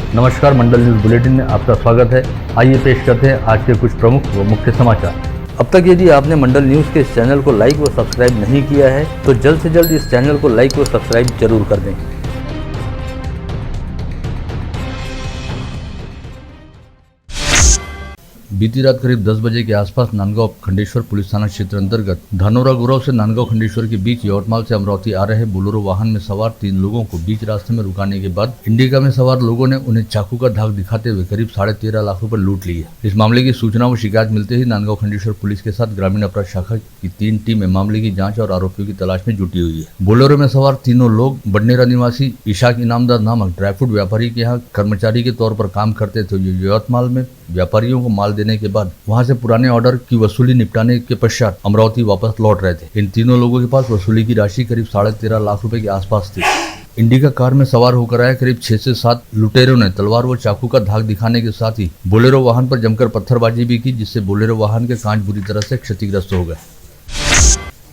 नमस्कार, मंडल news bulletin में आपका स्वागत है। आइए पेश करते हैं आज के कुछ प्रमुख व मुख्य समाचार। अब तक यदि आपने मंडल न्यूज के इस चैनल को लाइक व सब्सक्राइब नहीं किया है तो जल्द से जल्द इस चैनल को लाइक व सब्सक्राइब जरूर कर दें। बीती रात करीब 10 बजे के आसपास नांदगांव खंडेश्वर पुलिस थाना क्षेत्र अंतर्गत धानोरा गुराव से नांदगांव खंडेश्वर के बीच यवतमाल से अमरावती आ रहे बोलेरो वाहन में सवार 3 लोगों को बीच रास्ते में रुकाने के बाद इंडिका में सवार लोगों ने उन्हें चाकू का धाक दिखाते हुए करीब 13.5 लाख रुपए लूट लिए। इस मामले की सूचना व शिकायत मिलते ही नांदगांव खंडेश्वर पुलिस के साथ ग्रामीण अपराध शाखा की 3 टीमें मामले की जाँच और आरोपियों की तलाश में जुटी हुई है। बोलेरो में सवार तीनों लोग बडनेरा निवासी इशाक इनामदार नामक ड्राई फ्रूट व्यापारी के यहाँ कर्मचारी के तौर पर काम करते थे। यवतमाल में व्यापारियों को माल देने के बाद वहां से पुराने ऑर्डर की वसूली निपटाने के पश्चात अमरावती वापस लौट रहे थे। इन तीनों लोगों के पास वसूली की राशि करीब 13.5 लाख रुपए के आसपास थी। इंडिका कार में सवार होकर आए करीब 6 से 7 लुटेरों ने तलवार व चाकू का धाक दिखाने के साथ ही बोलेरो वाहन पर जमकर पत्थरबाजी भी की, जिससे बोलेरो वाहन के कांच बुरी तरह से क्षतिग्रस्त हो गए।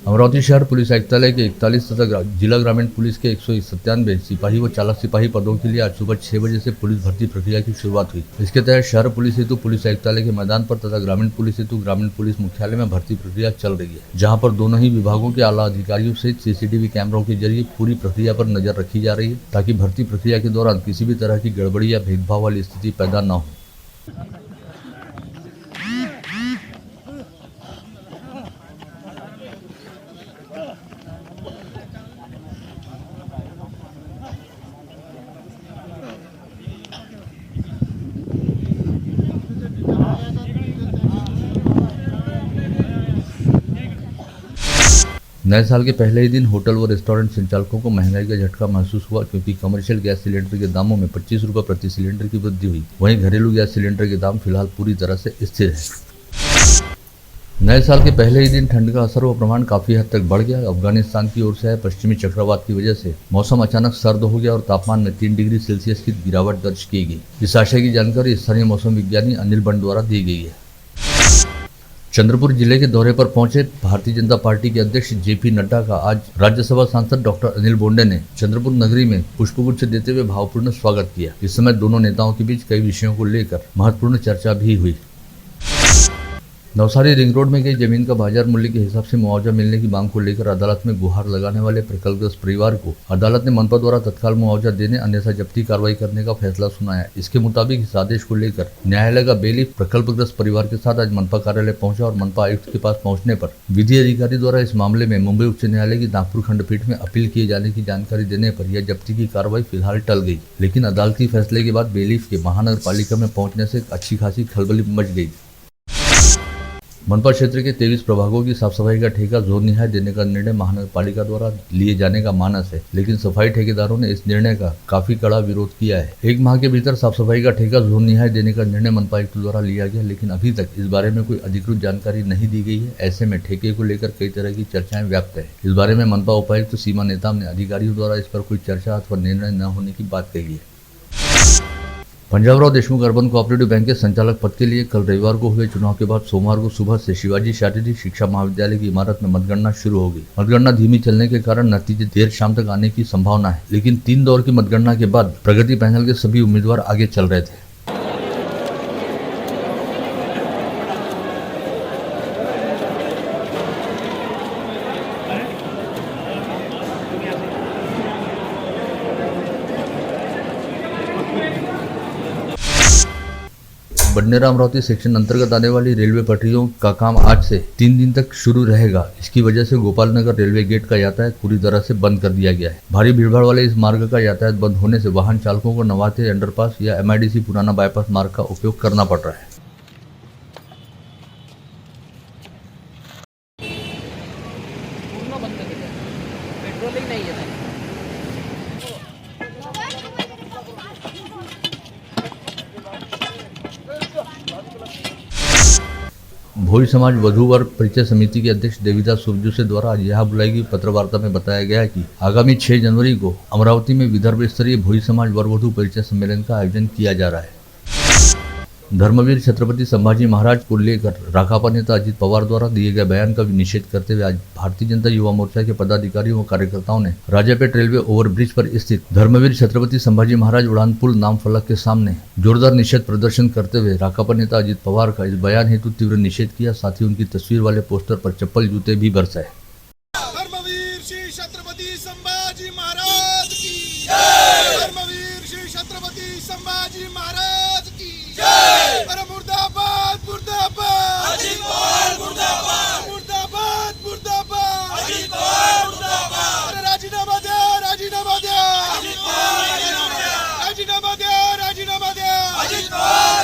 अमरावती शहर पुलिस आयुक्तालय के 41 तथा जिला ग्रामीण पुलिस के 197 सिपाही व चालक सिपाही पदों के लिए आज सुबह 6 बजे से पुलिस भर्ती प्रक्रिया की शुरुआत हुई। इसके तहत शहर पुलिस हेतु पुलिस आयुक्तालय के मैदान पर तथा ग्रामीण पुलिस हेतु ग्रामीण पुलिस मुख्यालय में भर्ती प्रक्रिया चल रही है, जहां पर दोनों ही विभागों के आला अधिकारियों सहित सीसीटीवी कैमरों के जरिए पूरी प्रक्रिया पर नजर रखी जा रही है, ताकि भर्ती प्रक्रिया के दौरान किसी भी तरह की गड़बड़ी या भेदभाव वाली स्थिति पैदा न हो। नए साल के पहले ही दिन होटल व रेस्टोरेंट संचालकों को महंगाई का झटका महसूस हुआ, क्योंकि कमर्शियल गैस सिलेंडर के दामों में 25 रुपये प्रति सिलेंडर की वृद्धि हुई। वहीं घरेलू गैस सिलेंडर के दाम फिलहाल पूरी तरह से स्थिर है। नए साल के पहले ही दिन ठंड का असर व प्रमाण काफी हद तक बढ़ गया। अफगानिस्तान की ओर से आए पश्चिमी चक्रवात की वजह से मौसम अचानक सर्द हो गया और तापमान में 3 डिग्री सेल्सियस की गिरावट दर्ज की गई। इस आशय की जानकारी स्थानीय मौसम विज्ञानी अनिल बंड द्वारा दी गई है। चंद्रपुर जिले के दौरे पर पहुंचे भारतीय जनता पार्टी के अध्यक्ष जेपी नड्डा का आज राज्यसभा सांसद डॉक्टर अनिल बोंडे ने चंद्रपुर नगरी में पुष्पगुच्छ देते हुए भावपूर्ण स्वागत किया। इस समय दोनों नेताओं के बीच कई विषयों को लेकर महत्वपूर्ण चर्चा भी हुई। नवसारी रिंग रोड में गई जमीन का बाजार मूल्य के हिसाब से मुआवजा मिलने की मांग को लेकर अदालत में गुहार लगाने वाले प्रकल्पग्रस्त परिवार को अदालत ने मनपा द्वारा तत्काल मुआवजा देने अन्यथा जब्ती कार्रवाई करने का फैसला सुनाया। इसके मुताबिक इस आदेश को लेकर न्यायालय का बेली प्रकल्पग्रस्त परिवार के साथ आज मनपा कार्यालय पहुंचा और मनपा आयुक्त के पास पहुंचने पर विधि अधिकारी द्वारा इस मामले में मुंबई उच्च न्यायालय की नागपुर खंडपीठ में अपील किए जाने की जानकारी देने पर यह जब्ती की कार्रवाई फिलहाल टल गई। लेकिन अदालती फैसले के बाद बेलीफ के महानगर पालिका में पहुंचने से अच्छी खासी खलबली मच गई। मनपा क्षेत्र के 23 प्रभागों की साफ सफाई का ठेका जोन निहाय देने का निर्णय महानगर पालिका द्वारा लिए जाने का मानस है, लेकिन सफाई ठेकेदारों ने इस निर्णय का काफी कड़ा विरोध किया है। 1 माह के भीतर साफ सफाई का ठेका जोन निहाय देने का निर्णय मनपा आयुक्त द्वारा लिया गया, लेकिन अभी तक इस बारे में कोई अधिकृत जानकारी नहीं दी गई है। ऐसे में ठेके को लेकर कई तरह की चर्चाएं व्याप्त है। इस बारे में मनपा उपायुक्त सीमा नेताम ने अधिकारियों द्वारा इस पर कोई चर्चा अथवा निर्णय न होने की बात कही है। Panjabrao Deshmukh urban cooperative bank के संचालक पद के लिए कल रविवार को हुए चुनाव के बाद सोमवार को सुबह से शिवाजी शारीरिक शिक्षा महाविद्यालय की इमारत में मतगणना शुरू हो गई। मतगणना धीमी चलने के कारण नतीजे देर शाम तक आने की संभावना है, लेकिन 3 दौर की मतगणना के बाद प्रगति पैनल के सभी उम्मीदवार आगे चल रहे थे। बडनेरा अमरावती सेक्शन अंतर्गत आने वाली रेलवे पटरियों का काम आज से 3 दिन तक शुरू रहेगा। इसकी वजह से गोपालनगर रेलवे गेट का यातायात पूरी तरह से बंद कर दिया गया है। भारी भीड़भाड़ वाले इस मार्ग का यातायात बंद होने से वाहन चालकों को नवाते अंडरपास या MIDC पुराना बाईपास मार्ग का उपयोग करना पड़ रहा है। भोई समाज वधू वर परिचय समिति के अध्यक्ष देवीदास सुरजू द्वारा आज यहाँ बुलाई गई पत्रवार्ता में बताया गया कि आगामी 6 जनवरी को अमरावती में विदर्भ स्तरीय भोई समाज वर वधू परिचय सम्मेलन का आयोजन किया जा रहा है। धर्मवीर छत्रपति संभाजी महाराज को लेकर राकापा नेता अजित पवार द्वारा दिए गए बयान का निषेध करते हुए आज भारतीय जनता युवा मोर्चा के पदाधिकारियों व कार्यकर्ताओं ने राजापेट रेलवे ओवरब्रिज पर स्थित धर्मवीर छत्रपति संभाजी महाराज उड़ान पुल नाम फलक के सामने जोरदार निषेध प्रदर्शन करते हुए राकापा नेता अजित पवार का इस बयान हेतु तीव्र निषेध किया। साथ ही उनकी तस्वीर वाले पोस्टर पर चप्पल जूते भी बरसाए। धर्मवीर श्री छत्रपति संभाजी महाराज की जय। धर्मवीर श्री छत्रपति संभाजी महाराज की जय। अरे मुर्दाबाद मुर्दाबाद अजित पवार मुर्दाबाद मुर्दाबाद मुर्दाबाद अजित पवार मुर्दाबाद। अरे राजीनामा द्या राजीनामा द्या अजित पवार राजीनामा द्या राजीनामा द्या अजित पवार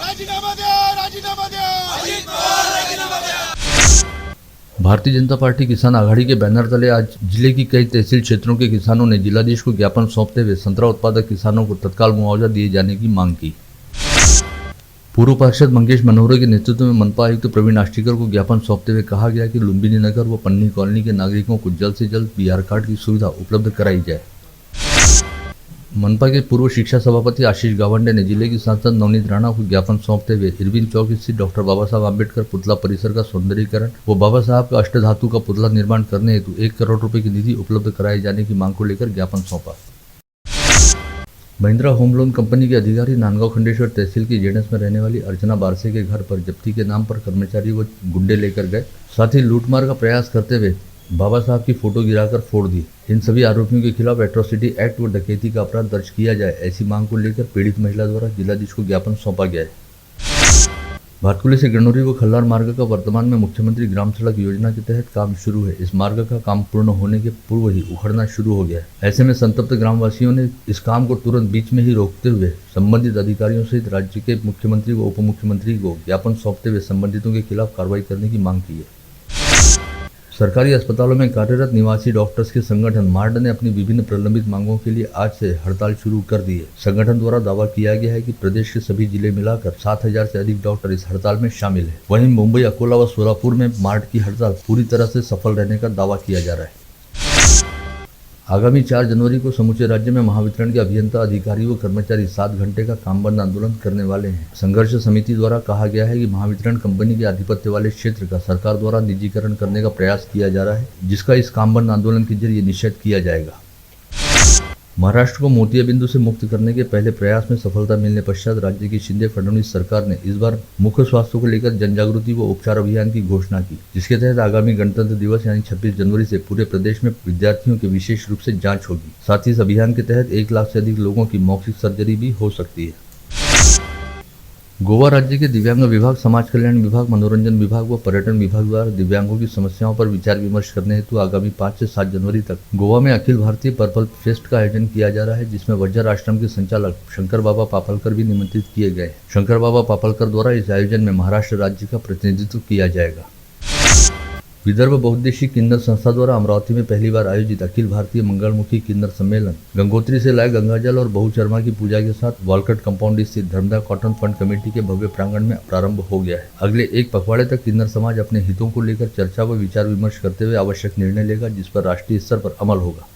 राजीनामा द्या राजीनामा द्या अजित पवार राजीनामा द्या। भारतीय जनता पार्टी किसान आघाड़ी के बैनर तले आज जिले की कई तहसील क्षेत्रों के किसानों ने जिलाधीश को ज्ञापन सौंपते हुए संतरा उत्पादक किसानों को तत्काल मुआवजा दिए जाने की मांग की। पूर्व पार्षद मंगेश मनोहरा के नेतृत्व में मनपा आयुक्त प्रवीण आष्टीकर को ज्ञापन सौंपते हुए कहा गया कि लुम्बिनी नगर व पन्नी कॉलोनी के नागरिकों को जल्द से जल्द बीआर कार्ड की सुविधा उपलब्ध कराई जाए। मनपा के पूर्व शिक्षा सभापति आशीष गावंडे ने जिले की सांसद नवनीत राणा को ज्ञापन सौंपते हुए इरविन चौक स्थित डॉक्टर बाबा साहब आम्बेडकर पुतला परिसर का सौंदर्यीकरण व बाबा साहब का अष्टधातु का पुतला निर्माण करने हेतु 1 करोड़ रुपए की निधि उपलब्ध कराए जाने की मांग को लेकर ज्ञापन सौंपा। महिंद्रा होम लोन कंपनी के अधिकारी नांदगांव खंडेश्वर तहसील की जेडस में रहने वाली अर्चना बारसे के घर पर जब्ती के नाम पर कर्मचारी व गुंडे लेकर गए। साथ ही लूटमार का प्रयास करते हुए बाबा साहब की फोटो गिराकर फोड़ दी। इन सभी आरोपियों के खिलाफ एट्रोसिटी एक्ट व डकैती का अपराध दर्ज किया जाए, ऐसी मांग को लेकर पीड़ित महिला द्वारा जिलाधीश को ज्ञापन सौंपा गया है। भातकुली से गणोरी व खल्लार मार्ग का वर्तमान में मुख्यमंत्री ग्राम सड़क योजना के तहत काम शुरू है। इस मार्ग का काम पूर्ण होने के पूर्व ही उखड़ना शुरू हो गया है। ऐसे में संतप्त ग्रामवासियों ने इस काम को तुरंत बीच में ही रोकते हुए संबंधित अधिकारियों सहित राज्य के मुख्यमंत्री व उप मुख्यमंत्री को ज्ञापन सौंपते हुए संबंधितों के खिलाफ कार्रवाई करने की मांग की है। सरकारी अस्पतालों में कार्यरत निवासी डॉक्टर्स के संगठन मार्ड ने अपनी विभिन्न प्रलंबित मांगों के लिए आज से हड़ताल शुरू कर दी है। संगठन द्वारा दावा किया गया है कि प्रदेश के सभी जिले मिलाकर 7,000 से अधिक डॉक्टर इस हड़ताल में शामिल हैं। वहीं मुंबई, अकोला व सोलापुर में मार्ड की हड़ताल पूरी तरह से सफल रहने का दावा किया जा रहा है। आगामी 4 जनवरी को समूचे राज्य में महावितरण के अभियंता, अधिकारी व कर्मचारी 7 घंटे का काम बंद आंदोलन करने वाले हैं। संघर्ष समिति द्वारा कहा गया है कि महावितरण कंपनी के आधिपत्य वाले क्षेत्र का सरकार द्वारा निजीकरण करने का प्रयास किया जा रहा है, जिसका इस काम बंद आंदोलन के जरिए निषेध किया जाएगा। महाराष्ट्र को मोतियाबिंदु से मुक्त करने के पहले प्रयास में सफलता मिलने पश्चात राज्य की शिंदे फडणवीस सरकार ने इस बार मुख्य स्वास्थ्य को लेकर जनजागृति व उपचार अभियान की घोषणा की, जिसके तहत आगामी गणतंत्र दिवस यानी 26 जनवरी से पूरे प्रदेश में विद्यार्थियों की विशेष रूप से जांच होगी। साथ ही इस अभियान के तहत 1 लाख से अधिक लोगों की मौखिक सर्जरी भी हो सकती है। गोवा राज्य के दिव्यांग विभाग, समाज कल्याण विभाग, मनोरंजन विभाग व पर्यटन विभाग द्वारा दिव्यांगों की समस्याओं पर विचार विमर्श करने हेतु आगामी 5 से 7 जनवरी तक गोवा में अखिल भारतीय पर्पल फेस्ट का आयोजन किया जा रहा है, जिसमें वज्र आश्रम के संचालक शंकर बाबा पापलकर भी निमंत्रित किए गए। शंकर बाबा पापलकर द्वारा इस आयोजन में महाराष्ट्र राज्य का प्रतिनिधित्व किया जाएगा। विदर्भ बहुउद्देशीय किन्नर संस्था द्वारा अमरावती में पहली बार आयोजित अखिल भारतीय मंगलमुखी किन्नर सम्मेलन गंगोत्री से लाए गंगाजल और बहुचर्मा की पूजा के साथ वालकट कंपाउंड स्थित धर्मदा कॉटन फंड कमेटी के भव्य प्रांगण में प्रारंभ हो गया है। अगले 1 पखवाड़े तक किन्नर समाज अपने हितों को लेकर चर्चा व विचार विमर्श करते हुए आवश्यक निर्णय लेगा, जिस पर राष्ट्रीय स्तर पर अमल होगा।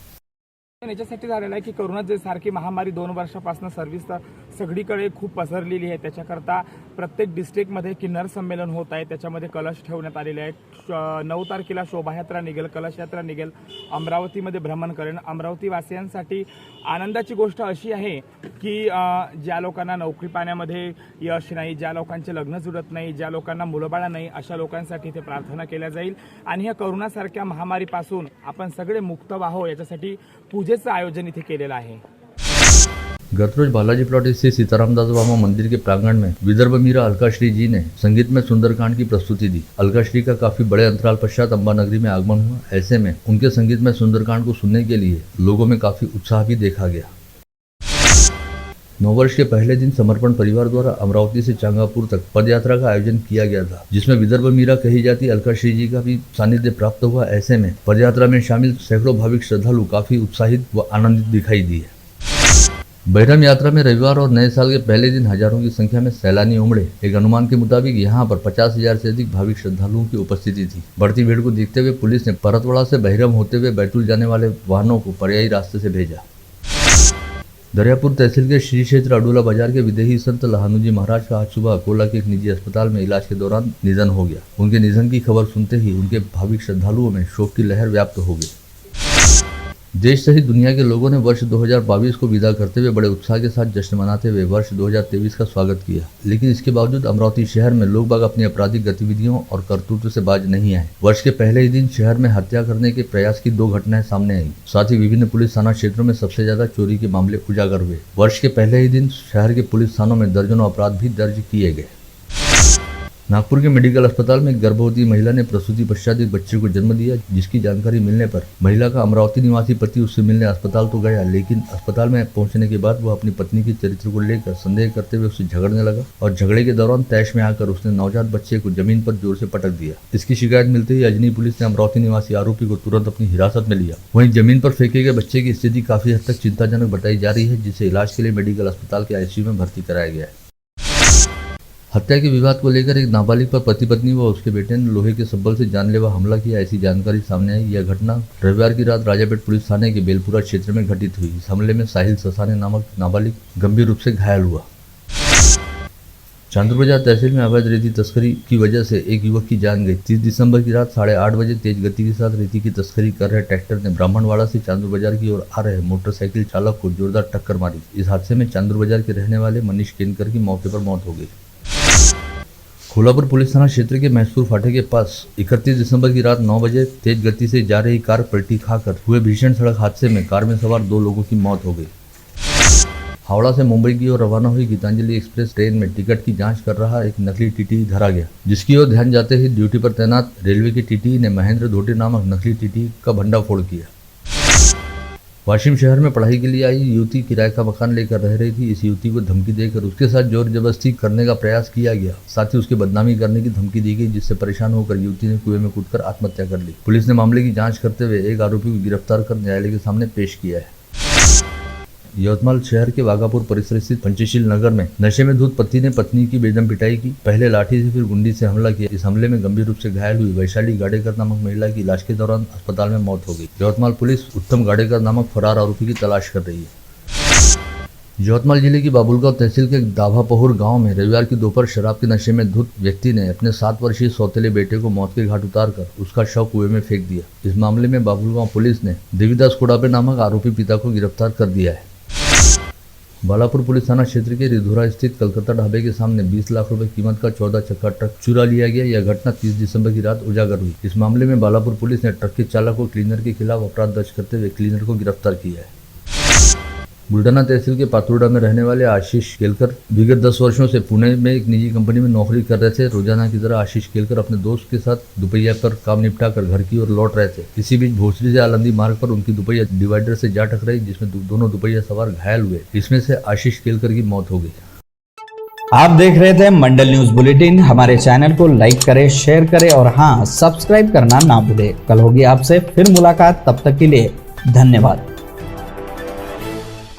याच्यासाठी झालेला आहे की कोरोना सारखी महामारी 2 वर्षापासून सर्व्हिस सगळीकडे खूप पसरलेली आहे। त्याच्याकरता प्रत्येक डिस्ट्रिक्टमध्ये किन्नर संमेलन होत आहे, त्याच्यामध्ये कलश ठेवण्यात आलेले आहेत। 9 तारखेला शोभायात्रा निघेल, कलश यात्रा निघेल, अमरावतीमध्ये भ्रमण करेन। अमरावती वासियांसाठी आनंदाची गोष्ट अशी आहे की ज्या लोकांना नोकरी पाण्यामध्ये यश नाही, ज्या लोकांचे लग्न जुळत नाही, ज्या लोकांना मुलंबाळं नाही, अशा लोकांसाठी इथे प्रार्थना केल्या जाईल आणि ह्या कोरोनासारख्या महामारीपासून आपण सगळे मुक्त व्हावं याच्यासाठी पूजेचं आयोजन इथे केलेलं आहे। गतरोज बालाजी प्लॉट स्थित सीतारामदास बाबा मंदिर के प्रांगण में विदर्भ मीरा अलकाश्री जी ने संगीत में सुंदरकांड की प्रस्तुति दी। अलकाश्री का काफी बड़े अंतराल पश्चात अंबानगरी में आगमन हुआ। ऐसे में उनके संगीत में सुंदरकांड को सुनने के लिए लोगों में काफी उत्साह भी देखा गया। नववर्ष के पहले दिन समर्पण परिवार द्वारा अमरावती से चांगापुर तक पदयात्रा का आयोजन किया गया था, जिसमें विदर्भ मीरा कही जाती अलकाश्री जी का भी सानिध्य प्राप्त हुआ। ऐसे में पदयात्रा में शामिल सैकड़ों भाविक श्रद्धालु काफी उत्साहित व आनंदित दिखाई दिए। बैरम यात्रा में रविवार और नए साल के पहले दिन हजारों की संख्या में सैलानी उमड़े। एक अनुमान के मुताबिक यहाँ पर 50,000 से अधिक भाविक श्रद्धालुओं की उपस्थिति थी। बढ़ती भीड़ को देखते हुए पुलिस ने परतवाड़ा से बहिरम होते हुए बैतूल जाने वाले वाहनों को पर्यायी रास्ते से भेजा। दरियापुर तहसील के श्री क्षेत्र अडोला बाजार के विदेही संत लहानुजी महाराज का आज सुबह अकोला के एक निजी अस्पताल में इलाज के दौरान निधन हो गया। उनके निधन की खबर सुनते ही उनके भाविक श्रद्धालुओं में शोक की लहर व्याप्त हो गई। देश सहित दुनिया के लोगों ने वर्ष 2022 को विदा करते हुए बड़े उत्साह के साथ जश्न मनाते हुए वर्ष 2023 का स्वागत किया, लेकिन इसके बावजूद अमरावती शहर में लोग बाग अपनी आपराधिक गतिविधियों और करतूतों से बाज नहीं आए। वर्ष के पहले ही दिन शहर में हत्या करने के प्रयास की 2 घटनाएं सामने आई। साथ ही विभिन्न पुलिस थाना क्षेत्रों में सबसे ज्यादा चोरी के मामले उजागर हुए। वर्ष के पहले ही दिन शहर के पुलिस थानों में दर्जनों अपराध भी दर्ज किए गए। नागपुर के मेडिकल अस्पताल में एक गर्भवती महिला ने प्रसूति पश्चात एक बच्चे को जन्म दिया, जिसकी जानकारी मिलने पर महिला का अमरावती निवासी पति उससे मिलने अस्पताल तो गया, लेकिन अस्पताल में पहुंचने के बाद वह अपनी पत्नी के चरित्र को लेकर संदेह करते हुए उससे झगड़ने लगा और झगड़े के दौरान तैश में आकर उसने नवजात बच्चे को जमीन पर जोर से पटक दिया। इसकी शिकायत मिलते ही अजनी पुलिस ने अमरावती निवासी आरोपी को तुरंत अपनी हिरासत में लिया। वहीं जमीन पर फेंके गए बच्चे की स्थिति काफी हद तक चिंताजनक बताई जा रही है, जिसे इलाज के लिए मेडिकल अस्पताल के आईसीयू में भर्ती कराया गया है। हत्या के विवाद को लेकर एक नाबालिग पर पति पत्नी व उसके बेटे ने लोहे के सब्बल से जानलेवा हमला किया, ऐसी जानकारी सामने आई। यह घटना रविवार की रात राजापेट पुलिस थाने के बेलपुरा क्षेत्र में घटित हुई। इस हमले में साहिल ससाने नामक नाबालिग गंभीर रूप से घायल हुआ। चांदूर बाजार तहसील में अवैध रेती तस्करी की वजह से एक युवक की जान गई। 30 दिसंबर की रात 8:30 बजे तेज गति के साथ रेती की तस्करी कर रहे ट्रैक्टर ने ब्राह्मणवाड़ा से चांदूर बाजार की ओर आ रहे मोटरसाइकिल चालक को जोरदार टक्कर मारी। इस हादसे में चांदूर बाजार के रहने वाले मनीष केनकर की मौके पर मौत हो गई। कोल्हापुर पुलिस थाना क्षेत्र के महसूर फाटे के पास 31 दिसंबर की रात 9 बजे तेज गति से जा रही कार पलटी खाकर हुए भीषण सड़क हादसे में कार में सवार 2 लोगों की मौत हो गई। हावड़ा से मुंबई की ओर रवाना हुई गीतांजलि एक्सप्रेस ट्रेन में टिकट की जांच कर रहा एक नकली टीटी धरा गया, जिसकी ओर ध्यान जाते ही ड्यूटी पर तैनात रेलवे के टीटी ने महेंद्र धोटे नामक नकली टीटी का भंडाफोड़ किया। वाशिम शहर में पढ़ाई के लिए आई युवती किराए का मकान लेकर रह रही थी। इस युवती को धमकी देकर उसके साथ जोर जबरदस्ती करने का प्रयास किया गया, साथ ही उसके बदनामी करने की धमकी दी गई, जिससे परेशान होकर युवती ने कुएं में कूदकर आत्महत्या कर ली। पुलिस ने मामले की जांच करते हुए एक आरोपी को गिरफ्तार कर न्यायालय के सामने पेश किया है। यवतमाल शहर के वाघापुर परिसर स्थित पंचशील नगर में नशे में धुत पति ने पत्नी की बेदम पिटाई की। पहले लाठी से फिर गुंडी से हमला किया। इस हमले में गंभीर रूप से घायल हुई वैशाली गाडेकर नामक महिला की इलाज के दौरान अस्पताल में मौत हो गई। यवतमाल पुलिस उत्तम गाडेकर नामक फरार आरोपी की तलाश कर रही है। यवतमाल जिले की बाबुलगांव तहसील के दाभापहुर गांव में रविवार की दोपहर शराब के नशे में धुत व्यक्ति ने अपने 7 वर्षीय सौतेले बेटे को मौत के घाट उतारकर उसका शव कुएं में फेंक दिया। इस मामले में बाबुलगांव पुलिस ने देवीदास कोडापे नामक आरोपी पिता को गिरफ्तार कर दिया है। बालापुर पुलिस थाना क्षेत्र के रिधुरा स्थित कलकत्ता ढाबे के सामने 20 लाख रुपए कीमत का 14 चक्का ट्रक चुरा लिया गया। यह घटना 30 दिसंबर की रात उजागर हुई। इस मामले में बालापुर पुलिस ने ट्रक के चालक और क्लीनर के खिलाफ अपराध दर्ज करते हुए क्लीनर को गिरफ्तार किया है। बुल्ढाना तहसील के पातुर्डा में रहने वाले आशीष केलकर विगत 10 वर्षों से पुणे में एक निजी कंपनी में नौकरी कर रहे थे। रोजाना की तरह आशीष केलकर अपने दोस्त के साथ दुपहिया पर काम निपटा कर घर की ओर लौट रहे थे। इसी बीच भोसरी से आलंदी मार्ग पर उनकी दुपहिया डिवाइडर से जा टकराई, जिसमें दोनों दुपहिया सवार घायल हुए। इसमें से आशीष केलकर की मौत हो गई। आप देख रहे थे मंडल न्यूज बुलेटिन। हमारे चैनल को लाइक करें, शेयर करें और हाँ, सब्सक्राइब करना ना भूलें। कल होगी आपसे फिर मुलाकात, तब तक के लिए धन्यवाद।